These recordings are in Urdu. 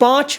5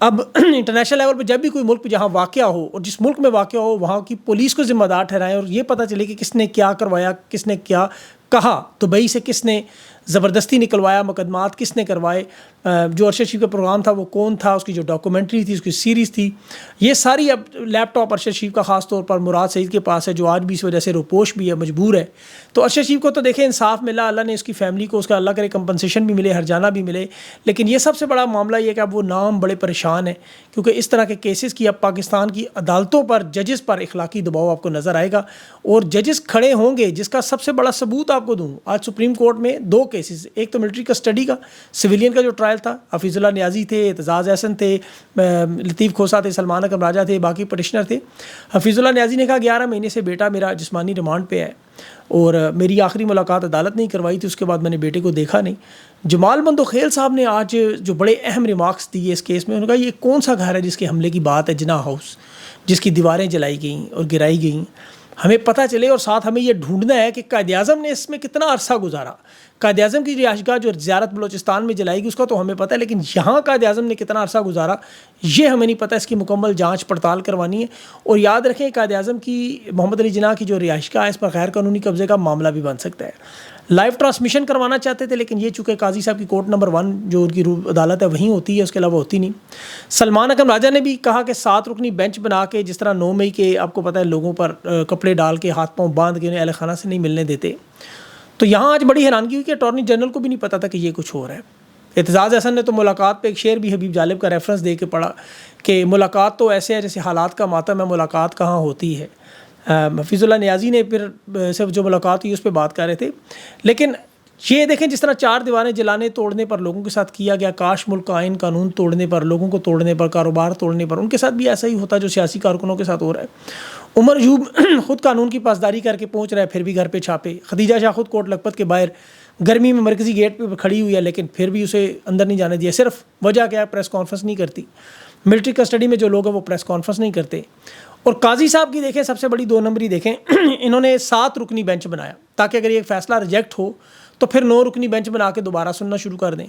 اب انٹرنیشنل لیول پہ جب بھی کوئی ملک جہاں واقعہ ہو اور جس ملک میں واقعہ ہو وہاں کی پولیس کو ذمہ دار ٹھہرائیں اور یہ پتہ چلے کہ کس نے کیا کروایا, کس نے کیا کہا, دبئی سے کس نے زبردستی نکلوایا, مقدمات کس نے کروائے, جو ارشد شریف کا پروگرام تھا وہ کون تھا, اس کی جو ڈاکومنٹری تھی, اس کی سیریز تھی, یہ ساری اب لیپ ٹاپ ارشد شریف کا خاص طور پر مراد سعید کے پاس ہے, جو آج بھی اس وجہ سے روپوش بھی ہے, مجبور ہے. تو ارشد شریف کو تو دیکھیں انصاف ملا, اللہ نے اس کی فیملی کو اس کا اللہ کرے کمپنسیشن بھی ملے, ہرجانہ بھی ملے, لیکن یہ سب سے بڑا معاملہ یہ کہ اب وہ نام بڑے پریشان ہیں کیونکہ اس طرح کے کیسز کی اب پاکستان کی عدالتوں پر ججز پر اخلاقی دباؤ آپ کو نظر آئے گا, اور ججز کھڑے ہوں گے. جس کا سب سے بڑا ثبوت آپ کو دوں, آج سپریم کورٹ میں 2 کیسز, ایک تو ملٹری کسٹڈی کا سویلین کا جو ٹرائل تھا, حفیظ اللہ نیازی تھے, اعتزاز احسن تھے, لطیف کھوسہ تھے, سلمان اکرم راجہ تھے, باقی پٹیشنر تھے. حفیظ اللہ نیازی نے کہا 11 مہینے سے بیٹا میرا جسمانی ریمانڈ پہ ہے اور میری آخری ملاقات عدالت نہیں کروائی تھی, اس کے بعد میں نے بیٹے کو دیکھا نہیں. جمال بندوخیل صاحب نے آج جو بڑے اہم ریمارکس دیے اس کیس میں, انہوں نے کہا یہ کون سا گھر ہے جس کے حملے کی بات ہے, جناح ہاؤس, جس کی دیواریں جلائی گئیں اور گرائی گئیں. ہمیں پتہ چلے اور ساتھ ہمیں یہ ڈھونڈنا ہے کہ قائد اعظم نے اس میں کتنا عرصہ گزارا. قائد اعظم کی رہائش گاہ جو زیارت بلوچستان میں جلائی گئی اس کا تو ہمیں پتہ ہے, لیکن یہاں قائد اعظم نے کتنا عرصہ گزارا یہ ہمیں نہیں پتہ. اس کی مکمل جانچ پڑتال کروانی ہے. اور یاد رکھیں قائد اعظم کی محمد علی جناح کی جو رہائش گاہ ہے اس پر غیر قانونی قبضے کا معاملہ بھی بن سکتا ہے. لائیو ٹرانسمیشن کروانا چاہتے تھے لیکن یہ چونکہ قاضی صاحب کی کورٹ نمبر 1 جو ان کی عدالت ہے وہیں ہوتی ہے, اس کے علاوہ ہوتی نہیں. سلمان اکرم راجہ نے بھی کہا کہ 7 رکنی بینچ بنا کے, جس طرح 9 مئی کے آپ کو پتہ ہے لوگوں پر کپڑے ڈال کے ہاتھ پاؤں باندھ کے انہیں اہل خانہ سے نہیں ملنے دیتے. تو یہاں آج بڑی حیرانگی ہوئی کہ اٹارنی جنرل کو بھی نہیں پتا تھا کہ یہ کچھ ہو رہا ہے. اعتزاز احسن نے تو ملاقات پہ ایک شعر بھی حبیب جالب کا ریفرنس دے کے پڑھا کہ ملاقات تو ایسے ہے جیسے حالات کا ماتم ہے, ملاقات کہاں ہوتی ہے. حفیظ اللہ نیازی نے پھر صرف جو ملاقات ہوئی اس پہ بات کر رہے تھے. لیکن یہ دیکھیں جس طرح 4 دیواریں جلانے توڑنے پر لوگوں کے ساتھ کیا گیا, کاش ملک کا آئین قانون توڑنے پر, لوگوں کو توڑنے پر, کاروبار توڑنے پر, ان کے ساتھ بھی ایسا ہی ہوتا جو سیاسی کارکنوں کے ساتھ ہو رہا ہے. عمر ایوب خود قانون کی پاسداری کر کے پہنچ رہا ہے, پھر بھی گھر پہ چھاپے. خدیجہ شاہ خود کوٹ لکھپت کے باہر گرمی میں مرکزی گیٹ پہ کھڑی ہوئی ہے لیکن پھر بھی اسے اندر نہیں جانے دیا. صرف وجہ کیا ہے, پریس کانفرنس نہیں کرتی. ملٹری کسٹڈی میں جو لوگ ہیں وہ پریس کانفرنس نہیں کرتے. اور قاضی صاحب کی دیکھیں سب سے بڑی 2 نمبری دیکھیں, انہوں نے 7 رکنی بینچ بنایا تاکہ اگر یہ فیصلہ ریجیکٹ ہو تو پھر 9 رکنی بینچ بنا کے دوبارہ سننا شروع کر دیں.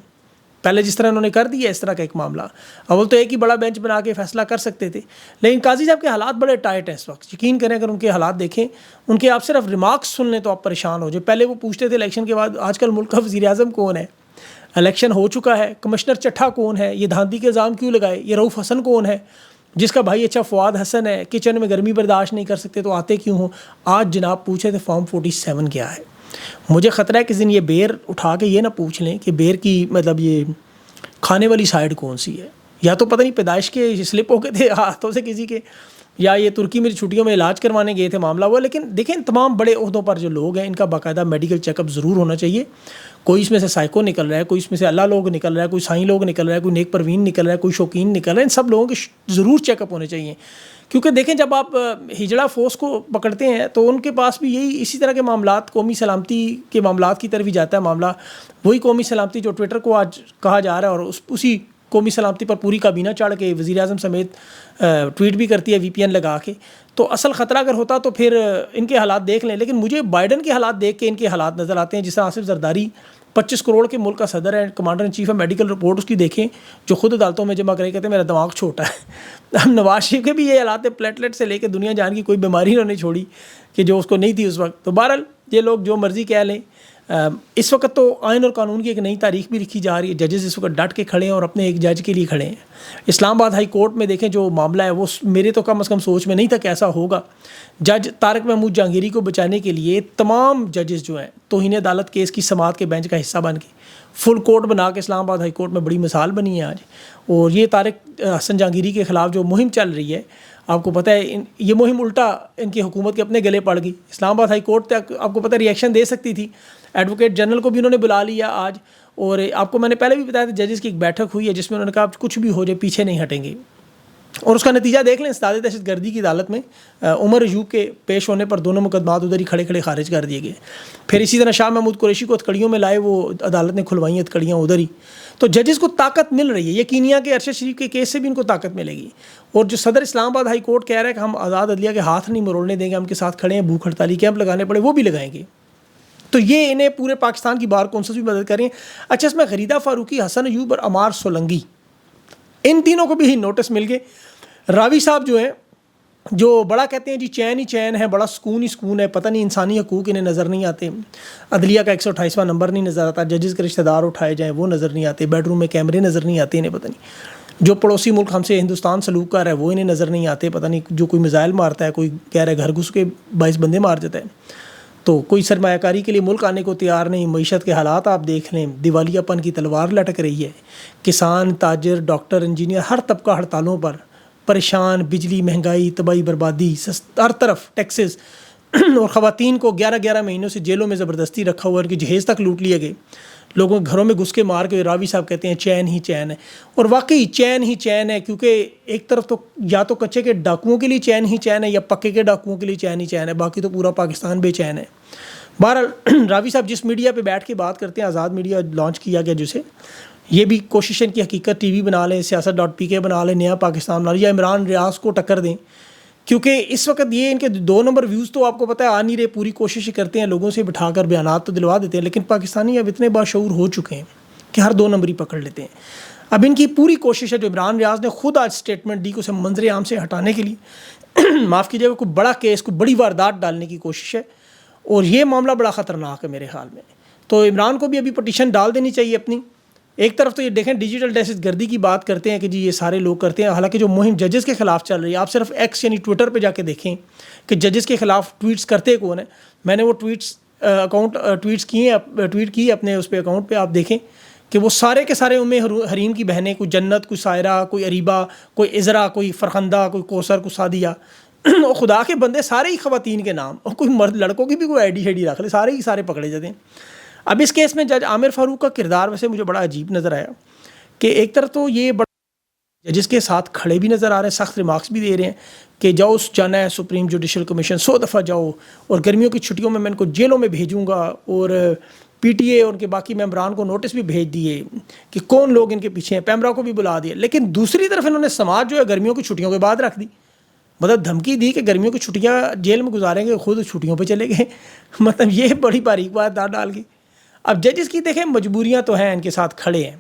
پہلے جس طرح انہوں نے کر دیا اس طرح کا ایک معاملہ, اول تو ایک ہی بڑا بینچ بنا کے فیصلہ کر سکتے تھے. لیکن قاضی صاحب کے حالات بڑے ٹائٹ ہیں اس وقت. یقین کریں اگر ان کے حالات دیکھیں, ان کے آپ صرف ریمارکس سن لیں تو آپ پریشان ہو جائیں. پہلے وہ پوچھتے تھے الیکشن کے بعد آج کل ملک کا وزیر اعظم کون ہے, الیکشن ہو چکا ہے, کمشنر چٹھا کون ہے, یہ دھاندلی کے الزام کیوں لگائے, یہ رؤف حسن کون ہے, جس کا بھائی اچھا فواد حسن ہے, کچن میں گرمی برداشت نہیں کر سکتے تو آتے کیوں ہوں. آج جناب پوچھے تھے فارم 47 کیا ہے. مجھے خطرہ ہے کسی دن یہ بیر اٹھا کے یہ نہ پوچھ لیں کہ بیر کی مطلب یہ کھانے والی سائڈ کون سی ہے, یا تو پتہ نہیں پیدائش کے سلپ ہو گئے تھے ہاتھوں سے کسی کے, یا یہ ترکی میں چھٹیوں میں علاج کروانے گئے تھے معاملہ ہوا. لیکن دیکھیں تمام بڑے عہدوں پر جو لوگ ہیں ان کا باقاعدہ میڈیکل چیک اپ ضرور ہونا چاہیے. کوئی اس میں سے سائیکو نکل رہا ہے, کوئی اس میں سے اللہ لوگ نکل رہا ہے, کوئی سائیں لوگ نکل رہا ہے, کوئی نیک پروین نکل رہا ہے, کوئی شوقین نکل رہا ہے. ان سب لوگوں کے ضرور چیک اپ ہونے چاہیے, کیونکہ دیکھیں جب آپ ہجڑا فورس کو پکڑتے ہیں تو ان کے پاس بھی یہی اسی طرح کے معاملات, قومی سلامتی کے معاملات کی طرف ہی جاتا ہے معاملہ. وہی قومی سلامتی جو ٹویٹر کو آج کہا جا رہا ہے اور اسی قومی سلامتی پر پوری کابینہ چڑھ کے وزیر اعظم سمیت ٹویٹ بھی کرتی ہے وی پی این لگا کے. تو اصل خطرہ اگر ہوتا تو پھر ان کے حالات دیکھ لیں. لیکن مجھے بائیڈن کے حالات دیکھ کے ان کے حالات نظر آتے ہیں. جس طرح آصف زرداری 25 کروڑ کے ملک کا صدر ہے, کمانڈر ان چیف ہے, میڈیکل رپورٹ اس کی دیکھیں جو خود عدالتوں میں جمع کرے, کہتے ہیں میرا دماغ چھوٹا ہے. ہم نواز شریف کے بھی یہ حالات ہیں, پلیٹلیٹ سے لے کے دنیا جان کی کوئی بیماری انہوں نے چھوڑی کہ جو اس کو نہیں تھی اس وقت. تو بہرحال یہ لوگ جو مرضی کہہ لیں, اس وقت تو آئین اور قانون کی ایک نئی تاریخ بھی لکھی جا رہی ہے. ججز اس وقت ڈٹ کے کھڑے ہیں اور اپنے ایک جج کے لیے کھڑے ہیں. اسلام آباد ہائی کورٹ میں دیکھیں جو معاملہ ہے وہ میرے تو کم از کم سوچ میں نہیں تھا کہ ایسا ہوگا. جج طارق محمود جہانگیری کو بچانے کے لیے تمام ججز جو ہیں توہین عدالت کیس کی سماعت کے بینچ کا حصہ بن کے فل کورٹ بنا کے اسلام آباد ہائی کورٹ میں بڑی مثال بنی ہے آج. اور یہ طارق حسن جہانگیری کے خلاف جو مہم چل رہی ہے, آپ کو پتہ ہے یہ مہم الٹا ان کی حکومت کے اپنے گلے پڑ گئی. اسلام آباد ہائی کورٹ تک آپ کو پتہ ہے ریئیکشن دے سکتی تھی. ایڈوکیٹ جنرل کو بھی انہوں نے بلا لیا آج. اور آپ کو میں نے پہلے بھی بتایا تھا ججز کی ایک بیٹھک ہوئی ہے جس میں انہوں نے کہا کچھ بھی ہو جائے پیچھے نہیں ہٹیں گے. اور اس کا نتیجہ دیکھ لیں, استاد دہشت گردی کی عدالت میں عمر ایوب کے پیش ہونے پر دونوں مقدمات ادھر ہی کھڑے کھڑے خارج کر دیے گئے. پھر اسی طرح شاہ محمود قریشی کو ہتکڑیوں میں لائے, وہ عدالت نے کھلوائی ہتکڑیاں ادھر ہی. تو ججز کو طاقت مل رہی ہے. یقینیا کہ ارشد شریف کے کیس سے بھی ان کو طاقت ملے گی. اور جو صدر اسلام آباد ہائی کورٹ کہہ رہا ہے کہ ہم آزاد عدلیہ کے ہاتھ نہیں مروڑنے دیں گے, ہم کے ساتھ کھڑے ہیں, بھوک ہڑتالی کیمپ لگانے پڑے وہ بھی لگائیں گے. تو یہ انہیں پورے پاکستان کی بار کونسلز بھی مدد کریں. اچھا اس میں غریدہ فاروقی, حسن ایوب اور عمار سولنگی ان تینوں کو بھی نوٹس مل گئے. راوی صاحب جو ہیں جو بڑا کہتے ہیں جی چین ہی چین ہے, بڑا سکون ہی سکون ہے, پتہ نہیں انسانی حقوق انہیں نظر نہیں آتے, عدلیہ کا 128واں نمبر نہیں نظر آتا, ججز کے رشتہ دار اٹھائے جائیں وہ نظر نہیں آتے, بیڈ روم میں کیمرے نظر نہیں آتے انہیں, پتہ نہیں جو پڑوسی ملک ہم سے ہندوستان سلوک کر رہا ہے وہ انہیں نظر نہیں آتے, پتہ نہیں جو کوئی میزائل مارتا ہے, کوئی کہہ رہا ہے گھر گھس کے 22 بندے مار دیتا ہے, تو کوئی سرمایہ کاری کے لیے ملک آنے کو تیار نہیں. معیشت کے حالات آپ دیکھ لیں, دیوالیہ پن کی تلوار لٹک رہی ہے, کسان, تاجر, ڈاکٹر, انجینئر, ہر طبقہ ہڑتالوں پر پریشان, بجلی, مہنگائی, تباہی بربادی, ہر طرف ٹیکسز, اور خواتین کو 11 مہینوں سے جیلوں میں زبردستی رکھا ہوا, ان کے جہیز تک لوٹ لیے گئے, لوگوں کے گھروں میں گھس کے مار کے. راوی صاحب کہتے ہیں چین ہی چین ہے, اور واقعی چین ہی چین ہے, کیونکہ ایک طرف تو یا تو کچے کے ڈاکوؤں کے لیے چین ہی چین ہے یا پکے کے ڈاکوؤں کے لیے چین ہی چین ہے, باقی تو پورا پاکستان بے چین ہے. بہرحال راوی صاحب جس میڈیا پہ بیٹھ کے بات کرتے ہیں, آزاد میڈیا لانچ کیا گیا جسے, یہ بھی کوشش ہے کہ حقیقت ٹی وی بنا لیں, سیاست.pk بنا لیں, نیا پاکستان بنا لیں, یا عمران ریاض کو ٹکر دیں, کیونکہ اس وقت یہ ان کے 2 نمبر ویوز تو آپ کو پتہ ہے آ نہیں رہے. پوری کوشش کرتے ہیں لوگوں سے بٹھا کر بیانات تو دلوا دیتے ہیں, لیکن پاکستانی اب اتنے باشعور ہو چکے ہیں کہ ہر 2 نمبری پکڑ لیتے ہیں. اب ان کی پوری کوشش ہے, جو عمران ریاض نے خود آج اسٹیٹمنٹ دی کہ اسے منظر عام سے ہٹانے کے لیے معاف کیجیے گا کوئی بڑا کیس, کوئی بڑی واردات ڈالنے کی کوشش ہے, اور یہ معاملہ بڑا خطرناک ہے میرے خیال میں. تو عمران کو بھی ابھی پٹیشن ڈال دینی چاہیے اپنی. ایک طرف تو یہ دیکھیں ڈیجیٹل دہشت گردی کی بات کرتے ہیں کہ جی یہ سارے لوگ کرتے ہیں, حالانکہ جو مہم ججز کے خلاف چل رہی ہے, آپ صرف ایکس یعنی ٹویٹر پہ جا کے دیکھیں کہ ججز کے خلاف ٹویٹس کرتے کون ہیں. میں نے وہ ٹویٹ کی اپنے اس پہ اکاؤنٹ پہ, آپ دیکھیں کہ وہ سارے کے سارے حریم کی بہنیں, کوئی جنت, کوئی سائرہ, کوئی اریبہ, کوئی عذرا, کوئی فرخندہ, کوئی کوثر, کوئی سعدیہ, اور خدا کے بندے سارے ہی خواتین کے نام, اور کوئی مرد لڑکوں کی بھی کوئی آئی ڈی رکھ لے, سارے ہی سارے پکڑے جاتے ہیں. اب اس کیس میں جج عامر فاروق کا کردار ویسے مجھے بڑا عجیب نظر آیا کہ ایک طرف تو یہ بڑا ججز کے ساتھ کھڑے بھی نظر آ رہے ہیں, سخت ریمارکس بھی دے رہے ہیں کہ جاؤ جانا ہے سپریم جوڈیشل کمیشن, 100 دفعہ جاؤ, اور گرمیوں کی چھٹیوں میں ان کو جیلوں میں بھیجوں گا, اور پی ٹی اے اور ان کے باقی ممبران کو نوٹس بھی بھیج دیے کہ کون لوگ ان کے پیچھے ہیں, پیمرا کو بھی بلا دیا. لیکن دوسری طرف انہوں نے سماج جو ہے گرمیوں کی چھٹیوں کے بعد رکھ دی, مطلب دھمکی دی کہ گرمیوں کی چھٹیاں جیل میں گزاریں گے, خود چھٹیوں پہ چلے گئے. مطلب یہ بڑی باریک بات ڈال گئی. اب ججز کی دیکھیں مجبوریاں تو ہیں, ان کے ساتھ کھڑے ہیں,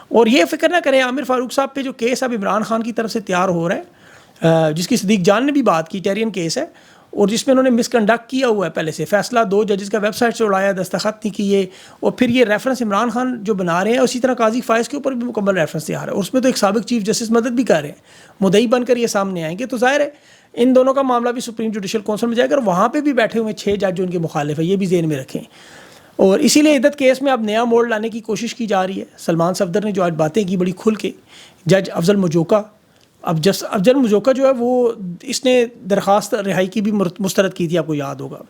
اور یہ فکر نہ کریں عامر فاروق صاحب پہ جو کیس اب عمران خان کی طرف سے تیار ہو رہا ہے, جس کی صدیق جان نے بھی بات کی, ٹیرین کیس ہے, اور جس میں انہوں نے مس کنڈکٹ کیا ہوا ہے پہلے سے. فیصلہ 2 ججز کا ویب سائٹ سے اڑایا, دستخط نہیں کیے, اور پھر یہ ریفرنس عمران خان جو بنا رہے ہیں, اسی طرح قاضی فائز کے اوپر بھی مکمل ریفرنس تیار ہے, اور اس میں تو ایک سابق چیف جسٹس مدد بھی کر رہے ہیں, مدعی بن کر یہ سامنے آئیں گے. تو ظاہر ہے ان دونوں کا معاملہ بھی سپریم جوڈیشل کونسل میں جائے گا, اور وہاں پہ بھی بیٹھے ہوئے 6 جج جو ان کے مخالف ہیں, یہ بھی ذہن میں رکھیں. اور اسی لیے عدت کیس میں اب نیا موڑ لانے کی کوشش کی جا رہی ہے. سلمان صفدر نے جو آج باتیں کی بڑی کھل کے, جج افضل مجوکا, اب جس افضل مجوکا جو ہے وہ اس نے درخواست رہائی کی بھی مسترد کی تھی, آپ کو یاد ہوگا,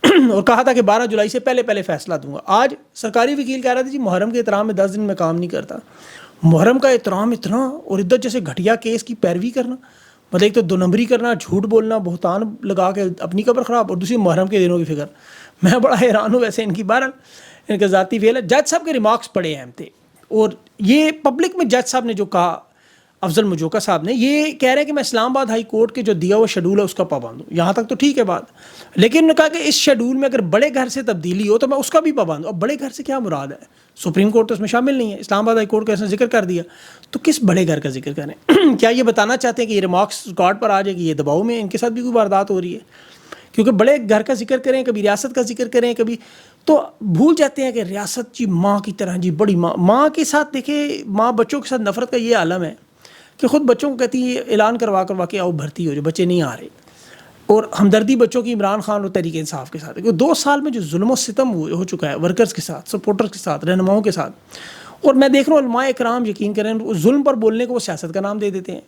اور کہا تھا کہ 12 جولائی سے پہلے فیصلہ دوں گا. آج سرکاری وکیل کہہ رہا تھا جی محرم کے احترام میں 10 دن میں کام نہیں کرتا. محرم کا احترام اتنا, اور عدت جیسے گھٹیا کیس کی پیروی کرنا, مطلب ایک تو 2 نمبری کرنا, جھوٹ بولنا, بہتان لگا کے اپنی قبر خراب, اور دوسری محرم کے دنوں کی فکر. میں بڑا حیران ہوں ویسے ان کی. بہرحال ان کا ذاتی فیل ہے. جج صاحب کے ریمارکس بڑے اہم تھے, اور یہ پبلک میں جج صاحب نے جو کہا, افضل مجوکا صاحب نے, یہ کہہ رہے ہیں کہ میں اسلام آباد ہائی کورٹ کے جو دیا ہوا شیڈول ہے اس کا پابند ہوں. یہاں تک تو ٹھیک ہے بات, لیکن انہوں نے کہا کہ اس شیڈول میں اگر بڑے گھر سے تبدیلی ہو تو میں اس کا بھی پابند ہوں. اب بڑے گھر سے کیا مراد ہے؟ سپریم کورٹ تو اس میں شامل نہیں ہے, اسلام آباد ہائی کورٹ کا اس نے ذکر کر دیا, تو کس بڑے گھر کا ذکر کریں؟ کیا یہ بتانا چاہتے ہیں کہ یہ ریمارکس ریکارڈ پر آ جائے گی, یہ دباؤ میں ان کے ساتھ بھی کوئی واردات ہو رہی ہے؟ کیونکہ بڑے گھر کا ذکر کریں, کبھی ریاست کا ذکر کریں, کبھی تو بھول جاتے ہیں کہ ریاست جی ماں کی طرح, جی بڑی ماں کے ساتھ دیکھیں, ماں بچوں کے ساتھ نفرت کا یہ عالم ہے کہ خود بچوں کو کہتی ہے اعلان کروا کے آؤ بھرتی ہو, جو بچے نہیں آ رہے, اور ہمدردی بچوں کی عمران خان اور تحریک انصاف کے ساتھ. 2 سال میں جو ظلم و ستم ہو چکا ہے ورکرز کے ساتھ, سپورٹرز کے ساتھ, رہنماؤں کے ساتھ, اور میں دیکھ رہا ہوں علماء اکرام یقین کریں ظلم پر بولنے کو وہ سیاست کا نام دے دیتے ہیں,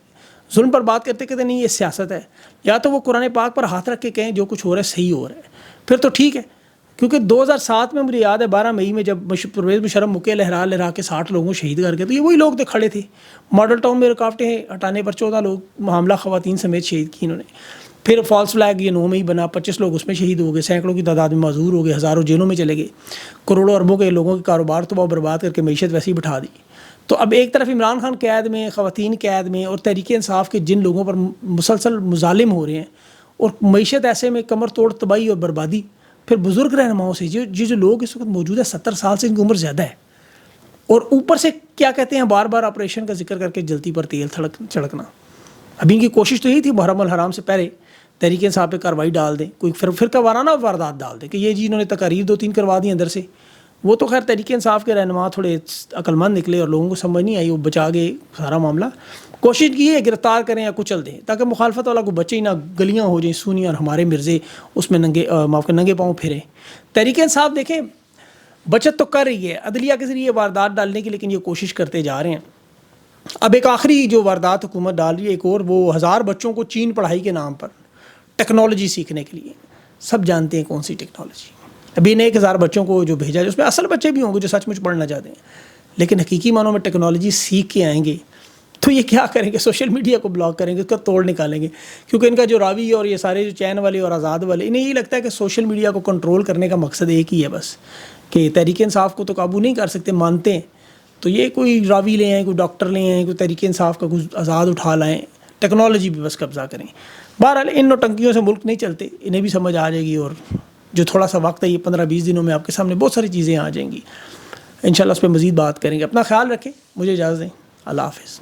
ظلم پر بات کرتے کہتے نہیں یہ سیاست ہے. یا تو وہ قرآن پاک پر ہاتھ رکھ کے کہیں جو کچھ ہو رہا ہے صحیح ہو رہا ہے, پھر تو ٹھیک ہے. کیونکہ 2007 میں مجھے یاد ہے 12 مئی میں جب پرویز مشرف مکے لہرا کے 60 لوگوں شہید کر کے, تو یہ وہی لوگ تو کھڑے تھے. ماڈل ٹاؤن میں رکاوٹیں ہٹانے پر 14 لوگ معاملہ خواتین سمیت شہید کی انہوں نے. پھر فالس فلیگ یہ 9 مئی بنا, 25 لوگ اس میں شہید ہو گئے, سینکڑوں کی تعداد میں معذور ہو گئے, ہزاروں جیلوں میں چلے گئے, کروڑوں اربوں کے لوگوں کے کاروبار تباہ برباد کر کے معیشت ویسے ہی بٹھا دی. تو اب ایک طرف عمران خان قید میں, خواتین قید میں, اور تحریک انصاف کے جن لوگوں پر مسلسل مظالم ہو رہے ہیں, اور معیشت ایسے میں کمر توڑ تباہی اور بربادی. پھر بزرگ رہنماؤں سے جو لوگ اس وقت موجود ہے 70 سال سے, ان کی عمر زیادہ ہے, اور اوپر سے کیا کہتے ہیں بار بار آپریشن کا ذکر کر کے جلتی پر تیل چھڑکنا. ابھی ان کی کوشش تو یہی تھی محرم الحرام سے پہلے تحریک انصاف پہ کارروائی ڈال دیں, کوئی فرقہ وارانہ واردات ڈال دیں کہ یہ جی انہوں نے تقاریر 2-3 کروا دی اندر سے. وہ تو خیر تحریک انصاف کے رہنما تھوڑے عقل مند نکلے اور لوگوں کو سمجھ نہیں آئی, وہ بچا گئے سارا معاملہ. کوشش کی ہے گرفتار کریں یا کچل دیں تاکہ مخالفت والا کو بچے ہی نہ, گلیاں ہو جائیں سونی اور ہمارے مرزے اس میں ننگے پاؤں پھریں. تحریک انصاف دیکھیں بچت تو کر رہی ہے عدلیہ کے ذریعے واردات ڈالنے کی, لیکن یہ کوشش کرتے جا رہے ہیں. اب ایک آخری جو واردات حکومت ڈال رہی ہے ایک اور, وہ 1000 بچوں کو چین پڑھائی کے نام پر ٹیکنالوجی سیکھنے کے لیے. سب جانتے ہیں کون سی ٹیکنالوجی. ابھی ان 1000 بچوں کو جو بھیجا جائے اس میں اصل بچے بھی ہوں گے جو سچ مچ پڑھنا چاہتے ہیں, لیکن حقیقی معنوں میں ٹیکنالوجی سیکھ کے آئیں گے تو یہ کیا کریں گے, سوشل میڈیا کو بلاک کریں گے, اس کا توڑ نکالیں گے. کیونکہ ان کا جو راوی اور یہ سارے جو چین والے اور آزاد والے, انہیں یہ لگتا ہے کہ سوشل میڈیا کو کنٹرول کرنے کا مقصد ایک ہی ہے بس, کہ تحریک انصاف کو تو قابو نہیں کر سکتے مانتے ہیں, تو یہ کوئی راوی لے آئیں, کوئی ڈاکٹر لے آئیں, کوئی تحریک انصاف کا کچھ آزاد اٹھا لائیں, ٹیکنالوجی بھی بس قبضہ کریں. بہرحال ان نوٹنکیوں سے ملک نہیں چلتے, انہیں بھی سمجھ آ جائے گی, اور جو تھوڑا سا وقت ہے یہ 15-20 دنوں میں آپ کے سامنے بہت ساری چیزیں آ جائیں گی. انشاءاللہ اس پہ مزید بات کریں گے. اپنا خیال رکھیں, مجھے اجازت دیں, اللہ حافظ.